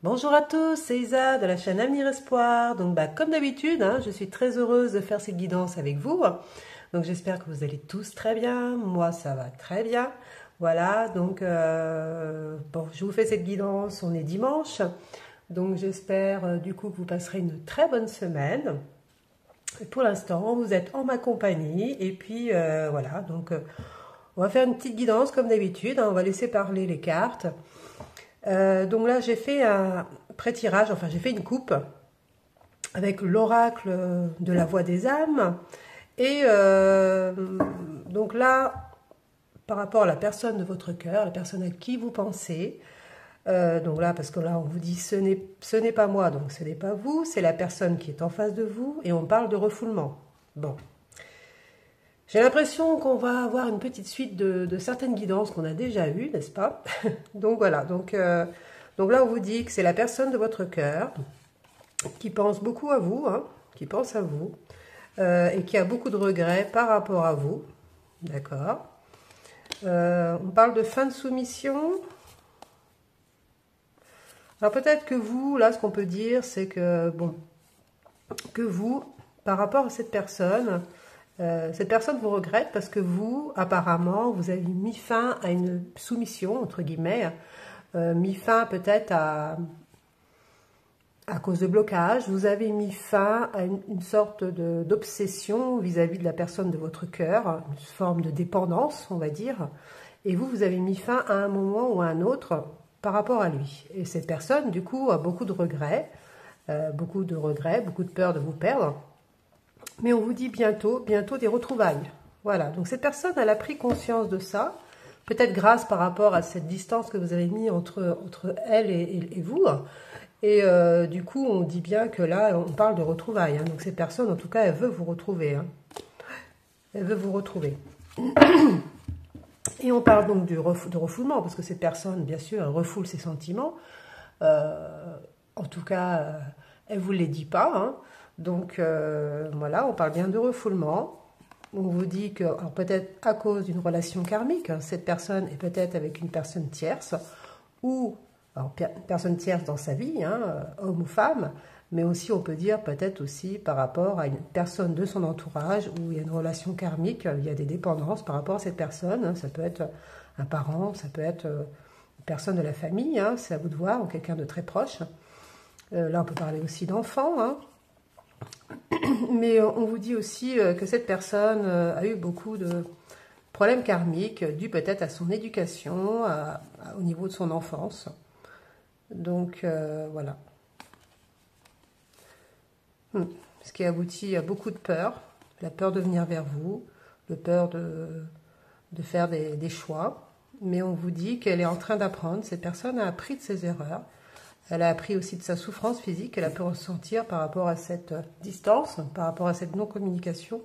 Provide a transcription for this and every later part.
Bonjour à tous, c'est Isa de la chaîne Avenir Espoir. Donc, comme d'habitude, je suis très heureuse de faire cette guidance avec vous. Donc, j'espère que vous allez tous très bien. Moi, ça va très bien. Voilà, donc, bon, je vous fais cette guidance. On est dimanche. Donc, j'espère du coup que vous passerez une très bonne semaine. Et pour l'instant, vous êtes en ma compagnie. Et puis, voilà, donc, on va faire une petite guidance comme d'habitude. On va laisser parler les cartes. Donc là, j'ai fait un pré-tirage, enfin j'ai fait une coupe avec l'oracle de la voix des âmes. Et donc là, par rapport à la personne de votre cœur, la personne à qui vous pensez, donc là, parce que là, on vous dit ce n'est pas moi, donc ce n'est pas vous, c'est la personne qui est en face de vous, et on parle de refoulement. Bon. J'ai l'impression qu'on va avoir une petite suite de certaines guidances qu'on a déjà eues, n'est-ce pas? Donc voilà, donc là on vous dit que c'est la personne de votre cœur qui pense beaucoup à vous, qui pense à vous, et qui a beaucoup de regrets par rapport à vous, d'accord? On parle de fin de soumission. Alors peut-être que vous, là ce qu'on peut dire, c'est que, bon, que vous, par rapport à cette personne vous regrette parce que vous, apparemment, vous avez mis fin à une soumission, entre guillemets, mis fin peut-être à cause de blocage, vous avez mis fin à une sorte d'obsession vis-à-vis de la personne de votre cœur, une forme de dépendance, on va dire, et vous avez mis fin à un moment ou à un autre par rapport à lui. Et cette personne, du coup, a beaucoup de regrets, beaucoup de peur de vous perdre. Mais on vous dit bientôt des retrouvailles. Voilà, donc cette personne, elle a pris conscience de ça, peut-être grâce par rapport à cette distance que vous avez mis entre elle et vous. Et du coup, on dit bien que là, on parle de retrouvailles. Donc cette personne, en tout cas, elle veut vous retrouver. Elle veut vous retrouver. Et on parle donc de refoulement, parce que cette personne, bien sûr, elle refoule ses sentiments. En tout cas, elle ne vous les dit pas. Donc voilà, on parle bien de refoulement. On vous dit que peut-être à cause d'une relation karmique, cette personne est peut-être avec une personne tierce, ou alors, personne tierce dans sa vie, homme ou femme, mais aussi on peut dire peut-être aussi par rapport à une personne de son entourage où il y a une relation karmique, il y a des dépendances par rapport à cette personne. Ça peut être un parent, ça peut être une personne de la famille, c'est à vous de voir, ou quelqu'un de très proche. Là, on peut parler aussi d'enfants. Mais on vous dit aussi que cette personne a eu beaucoup de problèmes karmiques dus peut-être à son éducation, au niveau de son enfance. Donc voilà. Ce qui aboutit à beaucoup de peur. La peur de venir vers vous, la peur de faire des choix. Mais on vous dit qu'elle est en train d'apprendre. Cette personne a appris de ses erreurs. Elle a appris aussi de sa souffrance physique qu'elle a pu ressentir par rapport à cette distance, par rapport à cette non-communication.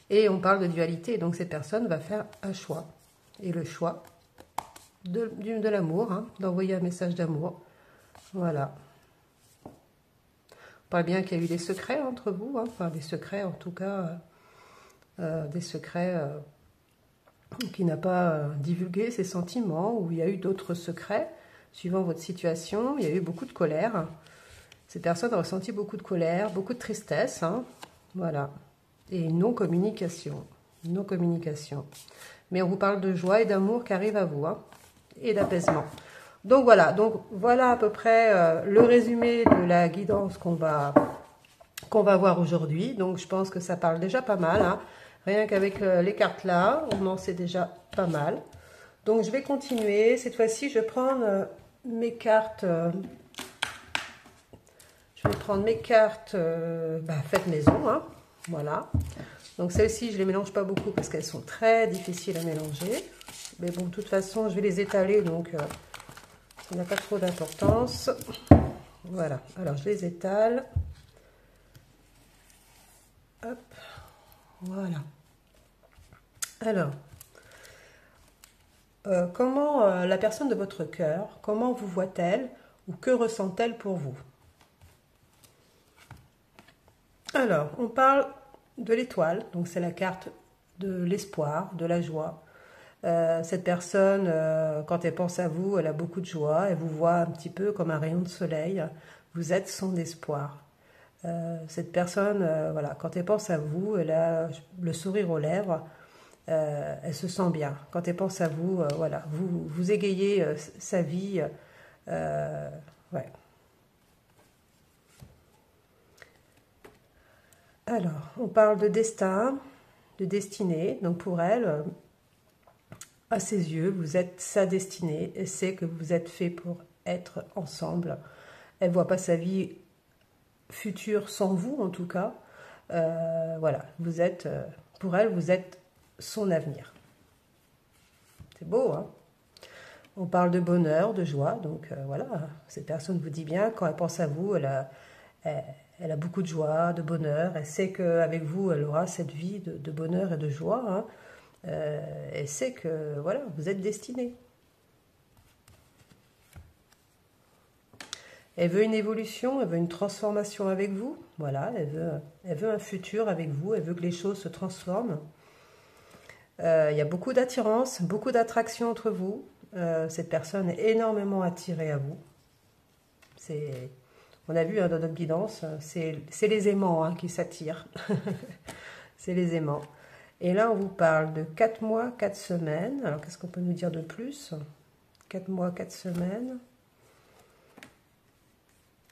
Et on parle de dualité, donc cette personne va faire un choix. Et le choix de l'amour, d'envoyer un message d'amour. Voilà. On parle bien qu'il y a eu des secrets entre vous, enfin des secrets en tout cas, des secrets qui n'a pas divulgué ses sentiments, ou il y a eu d'autres secrets. Suivant votre situation, il y a eu beaucoup de colère. Cette personne a ressenti beaucoup de colère, beaucoup de tristesse. Voilà. Et une non-communication. Non-communication. Mais on vous parle de joie et d'amour qui arrivent à vous. Et d'apaisement. Donc voilà à peu près le résumé de la guidance qu'on va voir aujourd'hui. Donc je pense que ça parle déjà pas mal. Rien qu'avec les cartes là, on en sait déjà pas mal. Donc je vais continuer. Cette fois-ci, je vais prendre mes cartes. Je vais prendre mes cartes faites maison. Voilà. Donc celles-ci, je ne les mélange pas beaucoup parce qu'elles sont très difficiles à mélanger. Mais bon, de toute façon, je vais les étaler, donc ça n'a pas trop d'importance. Voilà. Alors, je les étale. Hop. Voilà. Alors, comment la personne de votre cœur, comment vous voit-elle ou que ressent-elle pour vous? Alors, on parle de l'étoile, donc c'est la carte de l'espoir, de la joie. Cette personne, quand elle pense à vous, elle a beaucoup de joie. Elle vous voit un petit peu comme un rayon de soleil. Vous êtes son espoir. Cette personne, voilà, quand elle pense à vous, elle a le sourire aux lèvres. Elle se sent bien. Quand elle pense à vous, voilà, vous égayez sa vie. Ouais. Alors, on parle de destin, de destinée. Donc pour elle, à ses yeux, vous êtes sa destinée. Elle sait que vous êtes fait pour être ensemble. Elle ne voit pas sa vie future sans vous, en tout cas. Voilà, vous êtes, pour elle, vous êtes son avenir. C'est beau, hein? On parle de bonheur, de joie, donc voilà, cette personne vous dit bien, quand elle pense à vous, elle a beaucoup de joie, de bonheur, elle sait qu'avec vous, elle aura cette vie de bonheur et de joie, hein. Elle sait que, voilà, vous êtes destinés. Elle veut une évolution, elle veut une transformation avec vous, voilà, elle veut un futur avec vous, elle veut que les choses se transforment. Il y a beaucoup d'attirance, beaucoup d'attraction entre vous. Cette personne est énormément attirée à vous. On a vu dans notre guidance, c'est les aimants hein, qui s'attirent. C'est les aimants. Et là, on vous parle de 4 mois, 4 semaines. Alors, qu'est-ce qu'on peut nous dire de plus? 4 mois, 4 semaines.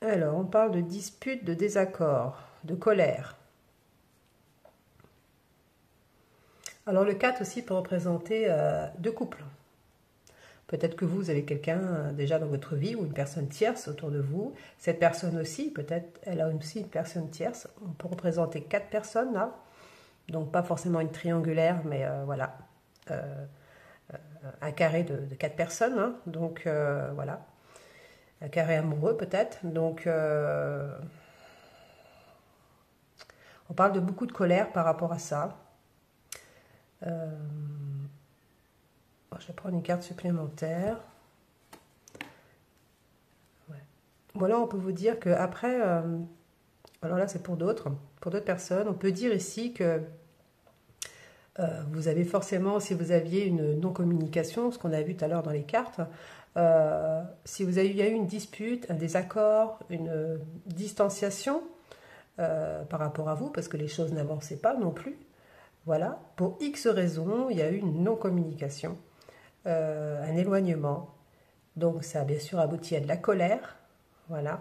Alors, on parle de dispute, de désaccord, de colère. Alors, le 4 aussi peut représenter deux couples. Peut-être que vous avez quelqu'un déjà dans votre vie ou une personne tierce autour de vous. Cette personne aussi, peut-être, elle a aussi une personne tierce. On peut représenter 4 personnes là. Donc pas forcément une triangulaire, mais voilà. Un carré de 4 personnes. Hein. Donc voilà. Un carré amoureux peut-être. Donc on parle de beaucoup de colère par rapport à ça. Je vais prendre une carte supplémentaire. Ouais. Voilà, on peut vous dire qu'après, alors là c'est pour d'autres personnes, on peut dire ici que vous avez forcément, si vous aviez une non-communication, ce qu'on a vu tout à l'heure dans les cartes, si il y a eu une dispute, un désaccord, une distanciation par rapport à vous, parce que les choses n'avançaient pas non plus, voilà, pour X raisons, il y a eu une non-communication. Un éloignement. Donc ça a bien sûr abouti à de la colère, voilà.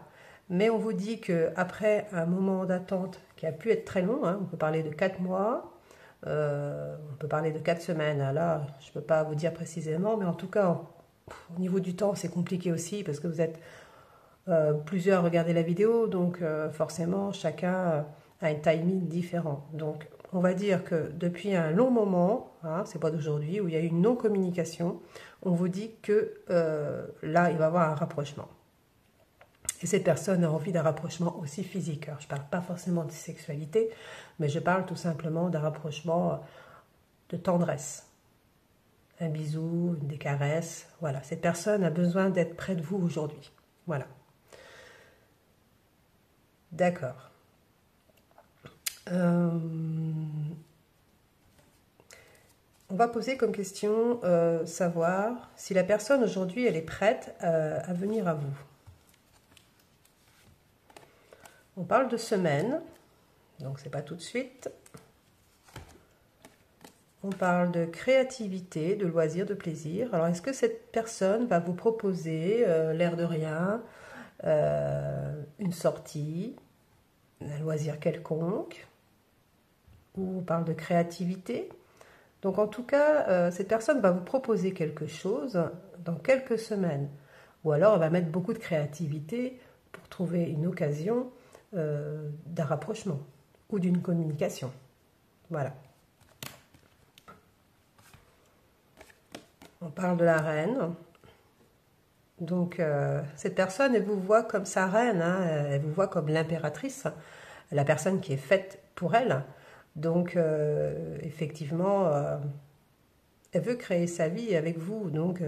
Mais on vous dit qu'après un moment d'attente qui a pu être très long, hein, on peut parler de 4 mois, on peut parler de 4 semaines, hein, là je ne peux pas vous dire précisément, mais en tout cas au niveau du temps c'est compliqué aussi parce que vous êtes plusieurs à regarder la vidéo, donc forcément chacun a un timing différent. Donc on va dire que depuis un long moment, hein, c'est pas d'aujourd'hui, où il y a eu une non-communication, on vous dit que là, il va y avoir un rapprochement. Et cette personne a envie d'un rapprochement aussi physique. Alors, je ne parle pas forcément de sexualité, mais je parle tout simplement d'un rapprochement de tendresse. Un bisou, des caresses, voilà. Cette personne a besoin d'être près de vous aujourd'hui. Voilà. D'accord. On va poser comme question savoir si la personne aujourd'hui elle est prête à venir à vous. On parle de semaine, donc c'est pas tout de suite. On parle de créativité, de loisirs, de plaisir. Alors est-ce que cette personne va vous proposer l'air de rien, une sortie, un loisir quelconque, ou on parle de créativité? Donc en tout cas, cette personne va vous proposer quelque chose dans quelques semaines. Ou alors elle va mettre beaucoup de créativité pour trouver une occasion d'un rapprochement ou d'une communication. Voilà. On parle de la reine. Donc cette personne, elle vous voit comme sa reine, hein, elle vous voit comme l'impératrice, la personne qui est faite pour elle. Donc, effectivement, elle veut créer sa vie avec vous. Donc,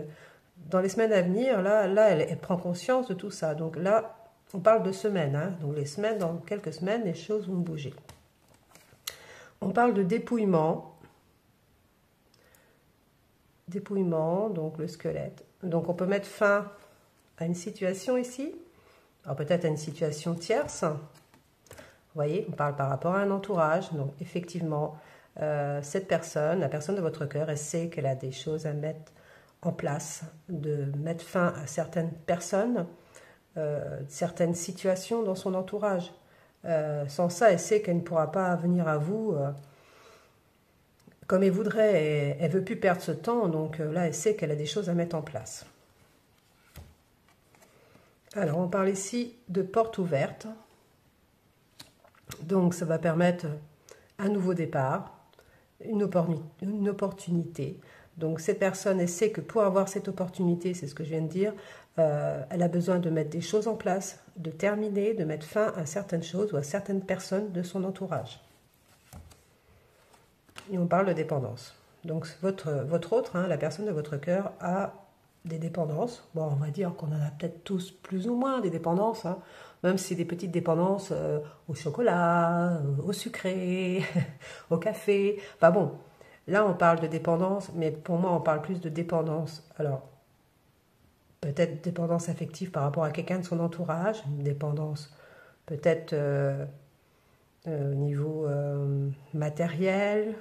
dans les semaines à venir, là elle prend conscience de tout ça. Donc là, on parle de semaines. Hein. Donc, les semaines, dans quelques semaines, les choses vont bouger. On parle de dépouillement dépouillement, donc le squelette. Donc on peut mettre fin à une situation ici, alors peut-être à une situation tierce. Vous voyez, on parle par rapport à un entourage. Donc effectivement, cette personne, la personne de votre cœur, elle sait qu'elle a des choses à mettre en place, de mettre fin à certaines personnes, certaines situations dans son entourage. Sans ça, elle sait qu'elle ne pourra pas venir à vous comme elle voudrait. Elle ne veut plus perdre ce temps, donc là, elle sait qu'elle a des choses à mettre en place. Alors, on parle ici de porte ouverte. Donc, ça va permettre un nouveau départ, une opportunité. Donc, cette personne, elle sait que pour avoir cette opportunité, c'est ce que je viens de dire, elle a besoin de mettre des choses en place, de terminer, de mettre fin à certaines choses ou à certaines personnes de son entourage. Et on parle de dépendance. Donc, votre autre, la personne de votre cœur, a des dépendances. Bon, on va dire qu'on en a peut-être tous plus ou moins des dépendances, même si des petites dépendances au chocolat, au sucré, au café. Enfin bon, là on parle de dépendance, mais pour moi on parle plus de dépendance. Alors, peut-être dépendance affective par rapport à quelqu'un de son entourage, une dépendance peut-être au niveau matériel,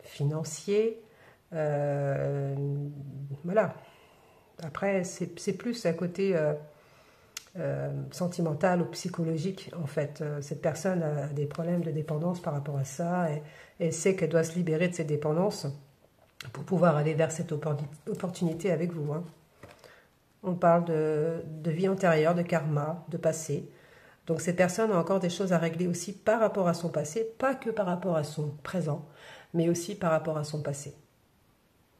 financier, voilà. Après, c'est plus un côté sentimental ou psychologique, en fait. Cette personne a des problèmes de dépendance par rapport à ça et elle sait qu'elle doit se libérer de ses dépendances pour pouvoir aller vers cette opportunité avec vous. On parle de vie antérieure, de karma, de passé. Donc cette personne a encore des choses à régler aussi par rapport à son passé, pas que par rapport à son présent, mais aussi par rapport à son passé.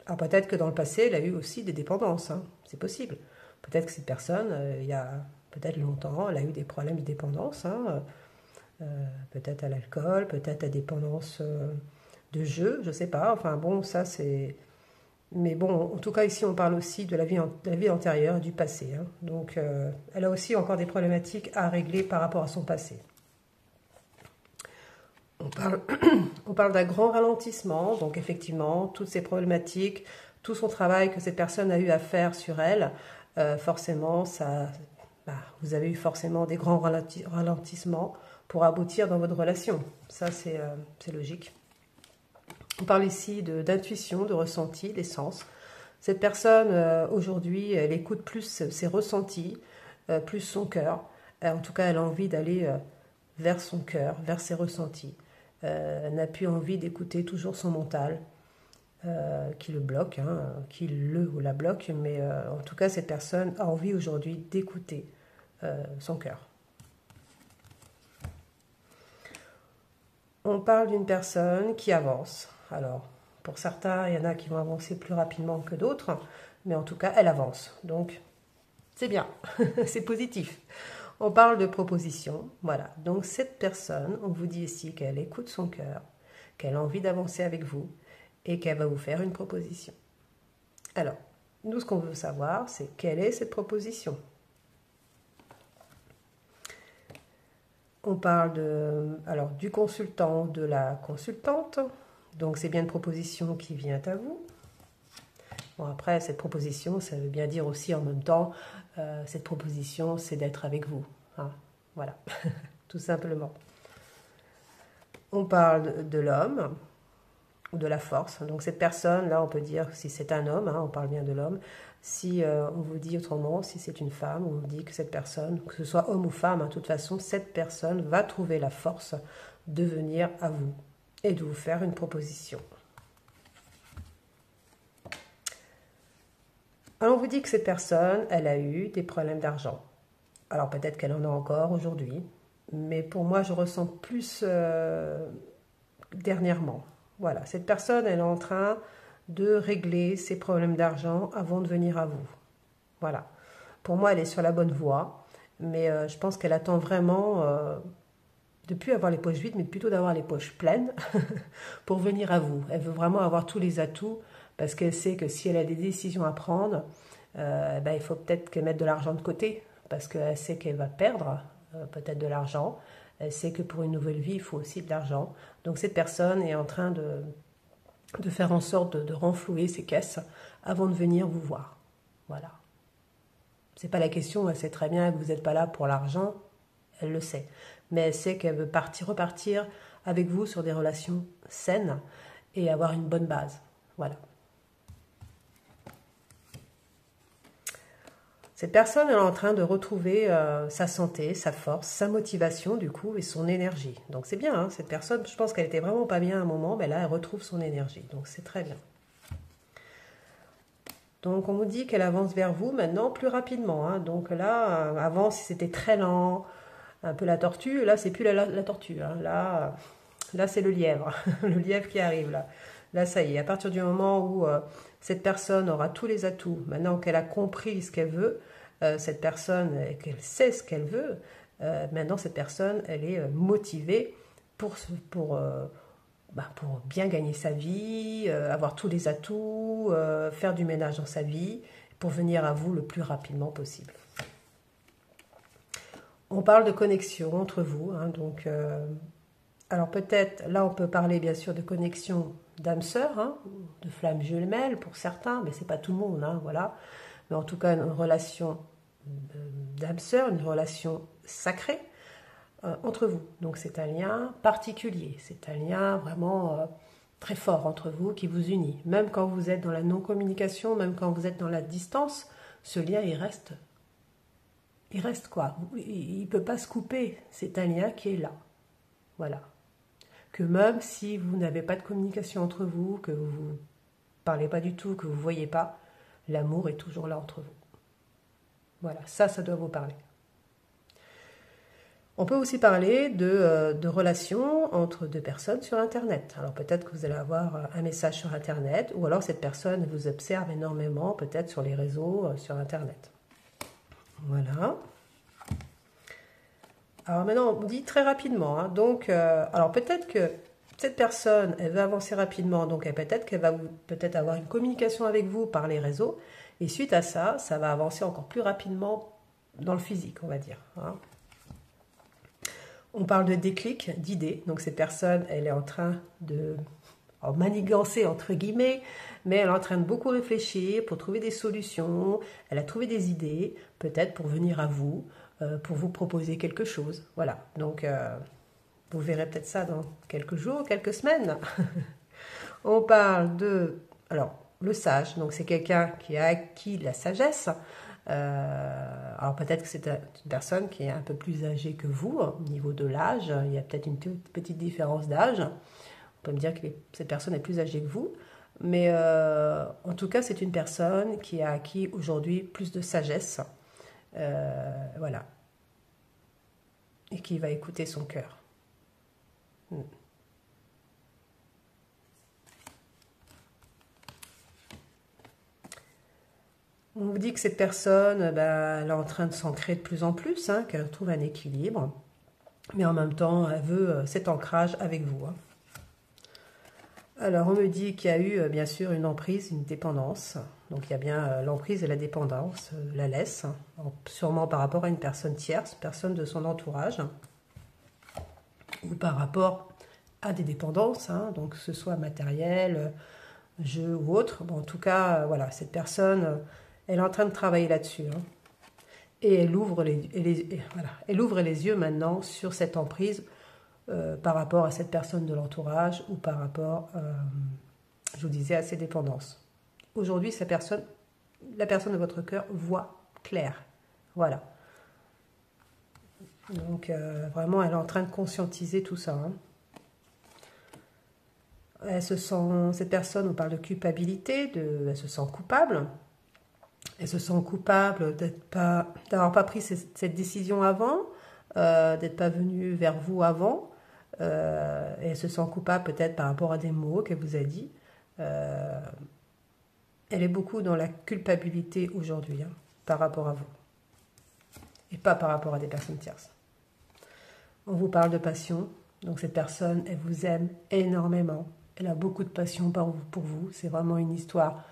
Alors peut-être que dans le passé, elle a eu aussi des dépendances, c'est possible. Peut-être que cette personne, il y a peut-être longtemps, elle a eu des problèmes de dépendance, peut-être à l'alcool, peut-être à dépendance de jeu, je ne sais pas. Enfin bon, ça c'est... Mais bon, en tout cas ici on parle aussi de la vie antérieure, du passé. Donc elle a aussi encore des problématiques à régler par rapport à son passé. On parle d'un grand ralentissement, donc effectivement, toutes ces problématiques, tout son travail que cette personne a eu à faire sur elle, forcément, vous avez eu forcément des grands ralentissements pour aboutir dans votre relation. Ça, c'est logique. On parle ici d'intuition, de ressenti, des sens. Cette personne, aujourd'hui, elle écoute plus ses ressentis, plus son cœur. En tout cas, elle a envie d'aller vers son cœur, vers ses ressentis. Elle n'a plus envie d'écouter toujours son mental qui le bloque, qui le ou la bloque, mais en tout cas cette personne a envie aujourd'hui d'écouter son cœur. On parle d'une personne qui avance. Alors, pour certains, il y en a qui vont avancer plus rapidement que d'autres, mais en tout cas, elle avance. Donc, c'est bien, c'est positif. On parle de proposition, voilà. Donc cette personne, on vous dit ici qu'elle écoute son cœur, qu'elle a envie d'avancer avec vous et qu'elle va vous faire une proposition. Alors, nous ce qu'on veut savoir, c'est quelle est cette proposition. On parle du consultant, de la consultante. Donc c'est bien une proposition qui vient à vous. Bon, après, cette proposition, ça veut bien dire aussi en même temps, cette proposition, c'est d'être avec vous. Voilà, tout simplement. On parle de l'homme, ou de la force. Donc cette personne, là, on peut dire, si c'est un homme, on parle bien de l'homme. Si on vous dit autrement, si c'est une femme, on vous dit que cette personne, que ce soit homme ou femme, de toute façon, cette personne va trouver la force de venir à vous et de vous faire une proposition. Alors on vous dit que cette personne, elle a eu des problèmes d'argent. Alors peut-être qu'elle en a encore aujourd'hui, mais pour moi je ressens plus dernièrement. Voilà, cette personne, elle est en train de régler ses problèmes d'argent avant de venir à vous. Voilà, pour moi elle est sur la bonne voie, mais je pense qu'elle attend vraiment de ne plus avoir les poches vides, mais plutôt d'avoir les poches pleines pour venir à vous. Elle veut vraiment avoir tous les atouts, parce qu'elle sait que si elle a des décisions à prendre, il faut peut-être qu'elle mette de l'argent de côté, parce qu'elle sait qu'elle va perdre peut-être de l'argent. Elle sait que pour une nouvelle vie, il faut aussi de l'argent. Donc cette personne est en train de faire en sorte de renflouer ses caisses avant de venir vous voir. Voilà. C'est pas la question, elle sait très bien que vous n'êtes pas là pour l'argent, elle le sait. Mais elle sait qu'elle veut repartir avec vous sur des relations saines et avoir une bonne base. Voilà. Cette personne est en train de retrouver sa santé, sa force, sa motivation du coup et son énergie. Donc c'est bien, hein, cette personne, je pense qu'elle était vraiment pas bien à un moment, mais là elle retrouve son énergie. Donc c'est très bien. Donc on vous dit qu'elle avance vers vous maintenant plus rapidement. Hein. Donc là, avant si c'était très lent, un peu la tortue, là c'est plus la tortue. Hein. Là c'est le lièvre, le lièvre qui arrive là. Là ça y est, à partir du moment où cette personne aura tous les atouts, maintenant qu'elle a compris ce qu'elle veut, cette personne, qu'elle sait ce qu'elle veut, maintenant cette personne, elle est motivée pour bien gagner sa vie, avoir tous les atouts, faire du ménage dans sa vie, pour venir à vous le plus rapidement possible. On parle de connexion entre vous, hein, donc alors peut-être, là on peut parler bien sûr de connexion d'âme-sœur, hein, de flamme jumelle pour certains, mais c'est pas tout le monde, hein, voilà. Mais en tout cas une relation d'âme-sœur, une relation sacrée entre vous. Donc c'est un lien particulier, c'est un lien vraiment très fort entre vous qui vous unit. Même quand vous êtes dans la non-communication, même quand vous êtes dans la distance, ce lien il reste quoi. Il ne peut pas se couper, c'est un lien qui est là. Voilà. Que même si vous n'avez pas de communication entre vous, que vous ne parlez pas du tout, que vous ne voyez pas, l'amour est toujours là entre vous. Voilà, ça doit vous parler. On peut aussi parler de relations entre deux personnes sur Internet. Alors peut-être que vous allez avoir un message sur Internet, ou alors cette personne vous observe énormément, peut-être sur les réseaux, sur Internet. Voilà. Alors maintenant, on dit très rapidement. Hein, donc, alors peut-être que cette personne, elle veut avancer rapidement, donc peut-être qu'elle va peut-être avoir une communication avec vous par les réseaux, et suite à ça, ça va avancer encore plus rapidement dans le physique, on va dire. Hein. On parle de déclic, d'idées. Donc cette personne, elle est en train de manigancer entre guillemets, mais elle est en train de beaucoup réfléchir pour trouver des solutions. Elle a trouvé des idées, peut-être pour venir à vous, pour vous proposer quelque chose. Voilà. Donc vous verrez peut-être ça dans quelques jours, quelques semaines. On parle de, alors le sage. Donc c'est quelqu'un qui a acquis la sagesse. Alors peut-être que c'est une personne qui est un peu plus âgée que vous au niveau de l'âge, il y a peut-être une petite différence d'âge, on peut me dire que cette personne est plus âgée que vous, mais en tout cas c'est une personne qui a acquis aujourd'hui plus de sagesse, voilà, et qui va écouter son cœur. On vous dit que cette personne, elle est en train de s'ancrer de plus en plus, hein, qu'elle trouve un équilibre, mais en même temps, elle veut cet ancrage avec vous. Hein. Alors, on me dit qu'il y a eu, bien sûr, une emprise, une dépendance. Donc, il y a bien l'emprise et la dépendance, la laisse, hein, sûrement par rapport à une personne tierce, personne de son entourage, ou par rapport à des dépendances, hein, donc que ce soit matériel, jeu ou autre. Bon, en tout cas, voilà, cette personne... elle est en train de travailler là-dessus. Hein. Et elle ouvre elle ouvre les yeux maintenant sur cette emprise par rapport à cette personne de l'entourage ou par rapport, je vous disais, à ses dépendances. Aujourd'hui, la personne de votre cœur voit clair. Voilà. Donc, vraiment, elle est en train de conscientiser tout ça. Hein. Cette personne, on parle de culpabilité, elle se sent coupable. Elle se sent coupable d'avoir pas pris cette décision avant, d'être pas venue vers vous avant. Et elle se sent coupable peut-être par rapport à des mots qu'elle vous a dit. Elle est beaucoup dans la culpabilité aujourd'hui, hein, par rapport à vous. Et pas par rapport à des personnes tierces. On vous parle de passion. Donc cette personne, elle vous aime énormément. Elle a beaucoup de passion pour vous. C'est vraiment une histoire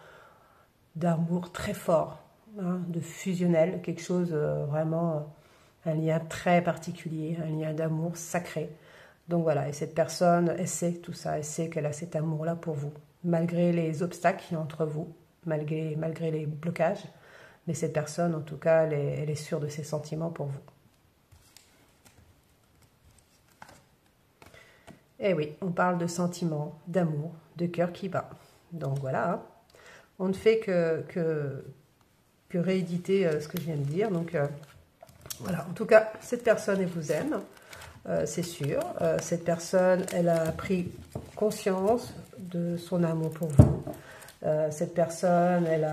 d'amour très fort, hein, de fusionnel, quelque chose vraiment, un lien très particulier, un lien d'amour sacré. Donc voilà, et cette personne, elle sait tout ça, elle sait qu'elle a cet amour-là pour vous. malgré les obstacles qu'il y a entre vous, malgré les blocages. Mais cette personne, en tout cas, elle est sûre de ses sentiments pour vous. Eh oui, on parle de sentiments, d'amour, de cœur qui bat. Donc voilà, hein. On ne fait que rééditer ce que je viens de dire. Donc voilà, en tout cas, cette personne, elle vous aime, c'est sûr. Cette personne, elle a pris conscience de son amour pour vous. Cette personne, elle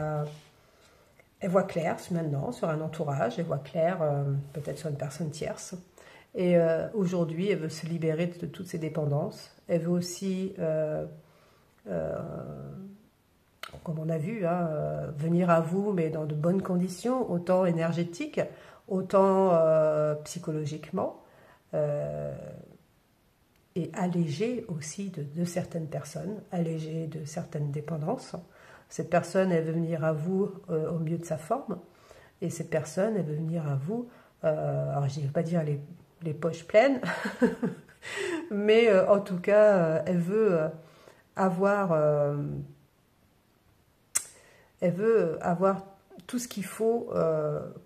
voit clair maintenant sur un entourage, elle voit clair peut-être sur une personne tierce. Et aujourd'hui, elle veut se libérer de toutes ses dépendances. Elle veut aussi, comme on a vu, hein, venir à vous, mais dans de bonnes conditions, autant énergétiques, autant psychologiquement, et alléger aussi de certaines personnes, alléger de certaines dépendances. Cette personne, elle veut venir à vous au mieux de sa forme, et cette personne, elle veut venir à vous, alors je ne vais pas dire les poches pleines, mais en tout cas, elle veut avoir tout ce qu'il faut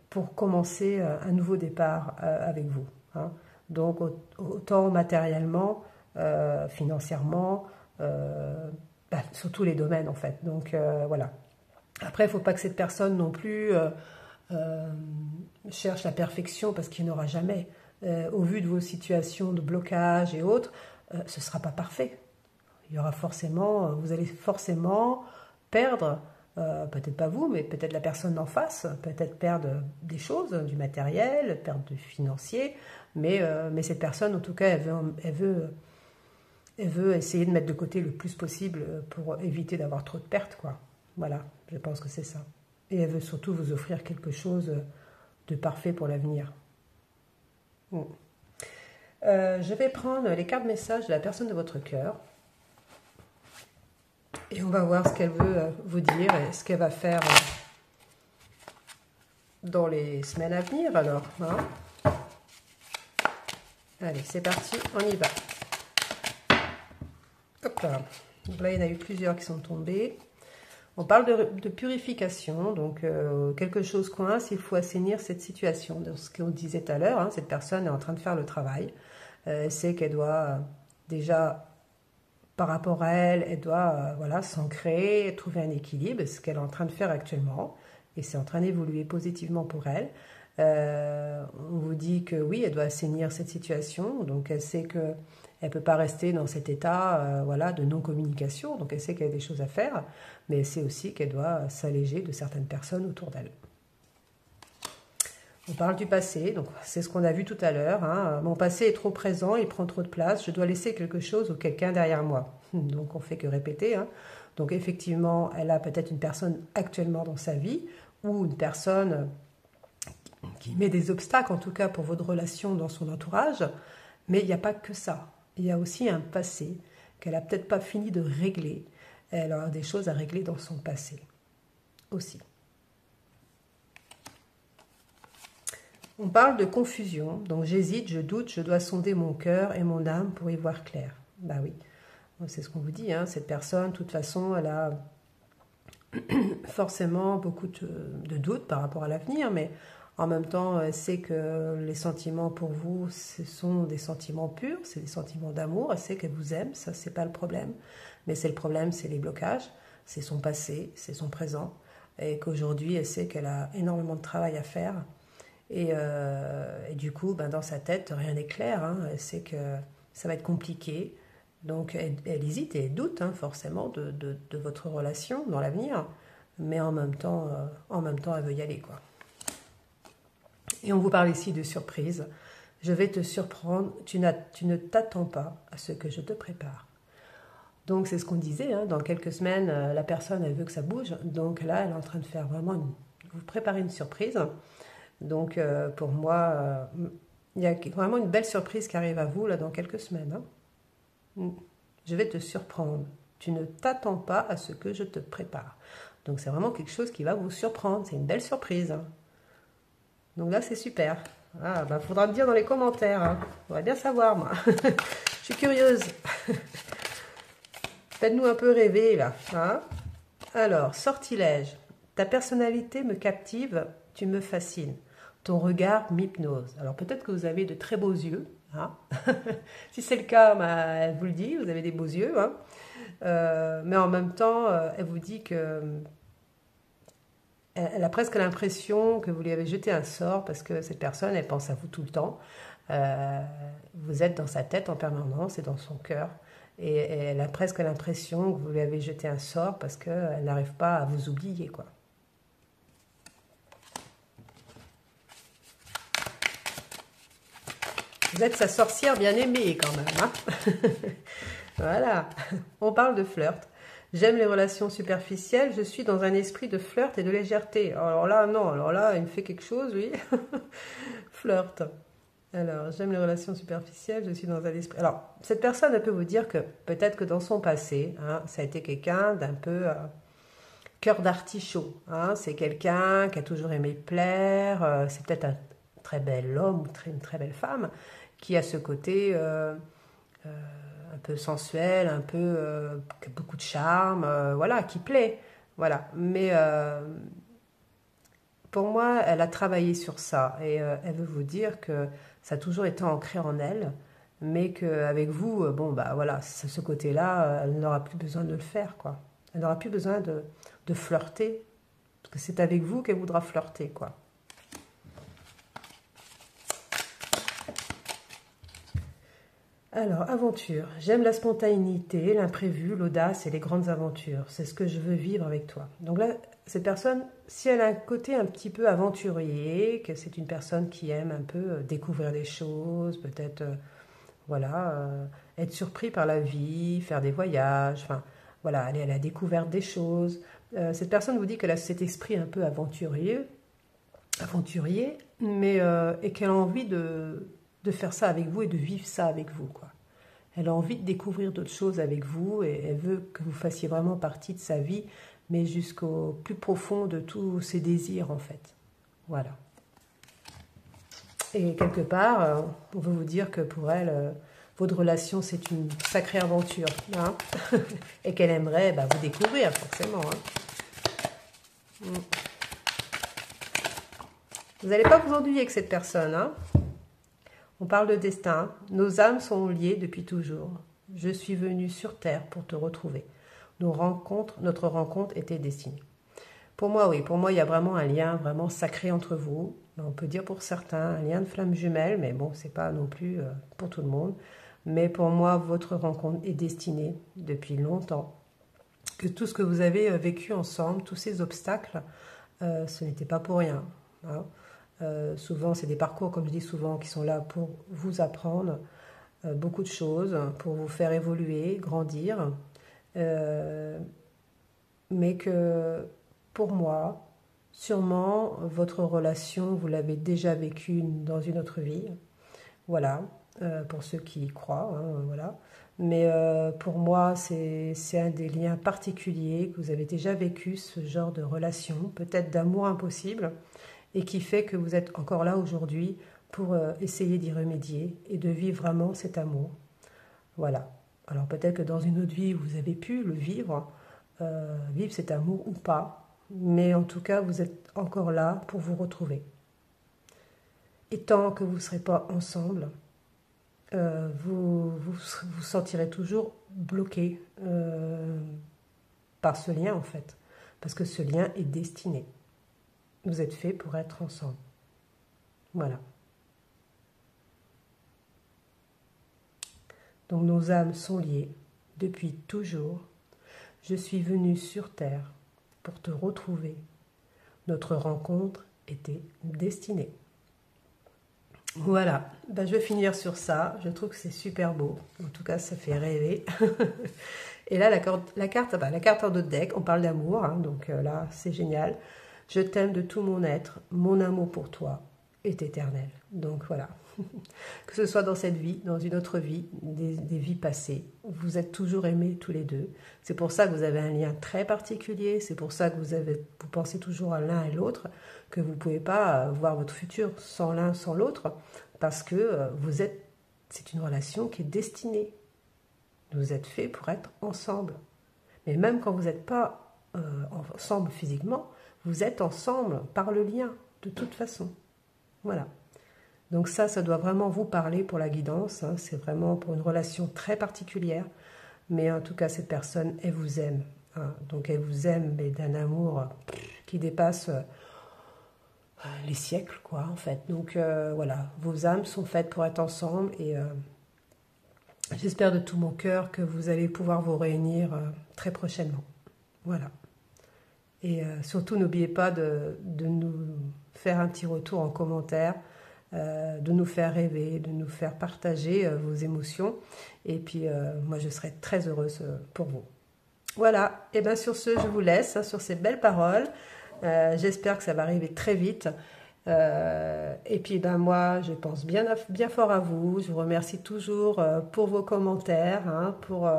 pour commencer un nouveau départ avec vous, hein. Donc autant matériellement, financièrement, sur tous les domaines en fait. Donc voilà. Après, il ne faut pas que cette personne non plus cherche la perfection, parce qu'il n'y en aura jamais. Au vu de vos situations de blocage et autres, ce ne sera pas parfait. Il y aura forcément, vous allez forcément perdre, peut-être pas vous, mais peut-être la personne en face, peut-être perdre des choses, du matériel, perdre du financier, mais cette personne, en tout cas, elle veut essayer de mettre de côté le plus possible pour éviter d'avoir trop de pertes, quoi. Voilà, je pense que c'est ça. Et elle veut surtout vous offrir quelque chose de parfait pour l'avenir. Je vais prendre les cartes messages de la personne de votre cœur. Et on va voir ce qu'elle veut vous dire et ce qu'elle va faire dans les semaines à venir, alors. Hein. Allez, c'est parti, on y va. Hop là. Donc là, il y en a eu plusieurs qui sont tombés. On parle de purification, donc quelque chose coince, il faut assainir cette situation. Donc, ce qu'on disait tout à l'heure, hein, cette personne est en train de faire le travail. Elle sait qu'elle doit déjà, par rapport à elle, elle doit voilà, s'ancrer, trouver un équilibre, ce qu'elle est en train de faire actuellement. Et c'est en train d'évoluer positivement pour elle. On vous dit que oui, elle doit assainir cette situation, donc elle sait que elle ne peut pas rester dans cet état voilà, de non-communication, donc elle sait qu'elle a des choses à faire, mais elle sait aussi qu'elle doit s'alléger de certaines personnes autour d'elle. On parle du passé, donc c'est ce qu'on a vu tout à l'heure. Hein. Mon passé est trop présent, il prend trop de place, je dois laisser quelque chose ou quelqu'un derrière moi. Donc on ne fait que répéter. Hein. Donc effectivement, elle a peut-être une personne actuellement dans sa vie, ou une personne qui met des obstacles, en tout cas pour votre relation dans son entourage, mais il n'y a pas que ça. Il y a aussi un passé qu'elle n'a peut-être pas fini de régler. Elle a des choses à régler dans son passé aussi. On parle de confusion, donc j'hésite, je doute, je dois sonder mon cœur et mon âme pour y voir clair. Bah oui, c'est ce qu'on vous dit, hein. Cette personne, de toute façon, elle a forcément beaucoup de doutes par rapport à l'avenir, mais en même temps, elle sait que les sentiments pour vous, ce sont des sentiments purs, c'est des sentiments d'amour, elle sait qu'elle vous aime, ça c'est pas le problème, mais c'est le problème, c'est les blocages, c'est son passé, c'est son présent, et qu'aujourd'hui, elle sait qu'elle a énormément de travail à faire, et du coup, ben, dans sa tête, rien n'est clair, hein. Elle sait que ça va être compliqué, donc elle hésite et elle doute hein, forcément de votre relation dans l'avenir, mais en même temps, elle veut y aller, quoi. Et on vous parle ici de surprise. Je vais te surprendre, tu ne t'attends pas à ce que je te prépare. Donc c'est ce qu'on disait, hein, dans quelques semaines, la personne, elle veut que ça bouge. Donc là, elle est en train de faire vraiment, vous préparer une surprise. Donc pour moi, il y a vraiment une belle surprise qui arrive à vous là dans quelques semaines. Hein. Je vais te surprendre. Tu ne t'attends pas à ce que je te prépare. Donc c'est vraiment quelque chose qui va vous surprendre. C'est une belle surprise. Hein. Donc là, c'est super. Ah, bah, faudra me dire dans les commentaires. Hein. On va bien savoir, moi. Je suis curieuse. Faites-nous un peu rêver là. Hein? Alors, sortilège. Ta personnalité me captive, tu me fascines. Ton regard m'hypnose. Alors peut-être que vous avez de très beaux yeux. Hein. Si c'est le cas, bah, elle vous le dit, vous avez des beaux yeux. Hein. Mais en même temps, elle vous dit que elle a presque l'impression que vous lui avez jeté un sort parce que cette personne, elle pense à vous tout le temps. Vous êtes dans sa tête en permanence et dans son cœur. Et elle a presque l'impression que vous lui avez jeté un sort parce qu'elle n'arrive pas à vous oublier, quoi. Vous êtes sa sorcière bien aimée quand même. Hein. Voilà, on parle de flirt. J'aime les relations superficielles, je suis dans un esprit de flirt et de légèreté. Alors là, non, alors là, il me fait quelque chose, lui. Flirt. Alors, j'aime les relations superficielles, je suis dans un esprit... Alors, cette personne, elle peut vous dire que peut-être que dans son passé, hein, ça a été quelqu'un d'un peu cœur d'artichaut. Hein, c'est quelqu'un qui a toujours aimé plaire, c'est peut-être un très bel homme ou une très belle femme qui a ce côté... un peu sensuel, un peu beaucoup de charme, voilà, qui plaît, voilà. Mais pour moi, elle a travaillé sur ça et elle veut vous dire que ça a toujours été ancré en elle, mais qu'avec vous, bon bah voilà, ce côté-là, elle n'aura plus besoin de le faire, quoi. Elle n'aura plus besoin de flirter, parce que c'est avec vous qu'elle voudra flirter, quoi. Alors, aventure. J'aime la spontanéité, l'imprévu, l'audace et les grandes aventures. C'est ce que je veux vivre avec toi. Donc là, cette personne, si elle a un côté un petit peu aventurier, que c'est une personne qui aime un peu découvrir des choses, peut-être, voilà, être surpris par la vie, faire des voyages, enfin, voilà, aller à la découverte des choses. Cette personne vous dit qu'elle a cet esprit un peu aventurier, mais et qu'elle a envie de faire ça avec vous et de vivre ça avec vous, quoi. Elle a envie de découvrir d'autres choses avec vous et elle veut que vous fassiez vraiment partie de sa vie, mais jusqu'au plus profond de tous ses désirs, en fait. Voilà. Et quelque part, on veut vous dire que pour elle, votre relation, c'est une sacrée aventure, hein, et qu'elle aimerait vous découvrir, forcément. Hein. Vous n'allez pas vous ennuyer avec cette personne, hein. On parle de destin. Nos âmes sont liées depuis toujours. Je suis venue sur Terre pour te retrouver. Notre rencontre était destinée. Pour moi, oui. Pour moi, il y a vraiment un lien vraiment sacré entre vous. On peut dire pour certains un lien de flamme jumelle, mais bon, c'est pas non plus pour tout le monde. Mais pour moi, votre rencontre est destinée depuis longtemps. Que tout ce que vous avez vécu ensemble, tous ces obstacles, ce n'était pas pour rien. Hein. Souvent, c'est des parcours, comme je dis souvent, qui sont là pour vous apprendre beaucoup de choses, pour vous faire évoluer, grandir. Mais que pour moi, sûrement, votre relation, vous l'avez déjà vécue dans une autre vie. Voilà, pour ceux qui y croient. Hein, voilà. Mais pour moi, c'est un des liens particuliers que vous avez déjà vécu, ce genre de relation, peut-être d'amour impossible, et qui fait que vous êtes encore là aujourd'hui pour essayer d'y remédier et de vivre vraiment cet amour. Voilà. Alors peut-être que dans une autre vie, vous avez pu le vivre, vivre cet amour ou pas, mais en tout cas, vous êtes encore là pour vous retrouver. Et tant que vous ne serez pas ensemble, vous sentirez toujours bloqué par ce lien, en fait, parce que ce lien est destiné. Vous êtes faits pour être ensemble. Voilà. Donc nos âmes sont liées depuis toujours. Je suis venue sur Terre pour te retrouver. Notre rencontre était destinée. Voilà. Je vais finir sur ça. Je trouve que c'est super beau. En tout cas, ça fait rêver. Et là, la carte en dos de deck, on parle d'amour. Hein, donc là, c'est génial. Je t'aime de tout mon être, mon amour pour toi est éternel. Donc voilà, que ce soit dans cette vie, dans une autre vie, des vies passées, vous êtes toujours aimés tous les deux. C'est pour ça que vous avez un lien très particulier, c'est pour ça que vous pensez toujours à l'un et l'autre, que vous ne pouvez pas voir votre futur sans l'un, sans l'autre, parce que c'est une relation qui est destinée. Vous êtes faits pour être ensemble. Mais même quand vous n'êtes pas ensemble physiquement, vous êtes ensemble par le lien, de toute façon. Voilà. Donc ça doit vraiment vous parler pour la guidance. Hein. C'est vraiment pour une relation très particulière. Mais en tout cas, cette personne, elle vous aime. Hein. Donc elle vous aime, mais d'un amour qui dépasse les siècles, quoi, en fait. Donc voilà, vos âmes sont faites pour être ensemble. Et j'espère de tout mon cœur que vous allez pouvoir vous réunir très prochainement. Voilà. Et surtout, n'oubliez pas de nous faire un petit retour en commentaire, de nous faire rêver, de nous faire partager vos émotions. Et puis, moi, je serai très heureuse pour vous. Voilà. Et bien, sur ce, je vous laisse sur ces belles paroles. J'espère que ça va arriver très vite. Et puis, ben, moi, je pense bien fort à vous. Je vous remercie toujours pour vos commentaires, hein, pour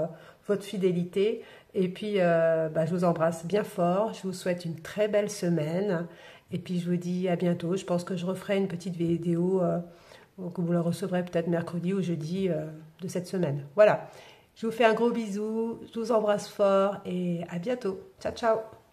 votre fidélité. Et puis, je vous embrasse bien fort. Je vous souhaite une très belle semaine. Et puis, je vous dis à bientôt. Je pense que je referai une petite vidéo que vous la recevrez peut-être mercredi ou jeudi de cette semaine. Voilà. Je vous fais un gros bisou. Je vous embrasse fort et à bientôt. Ciao, ciao.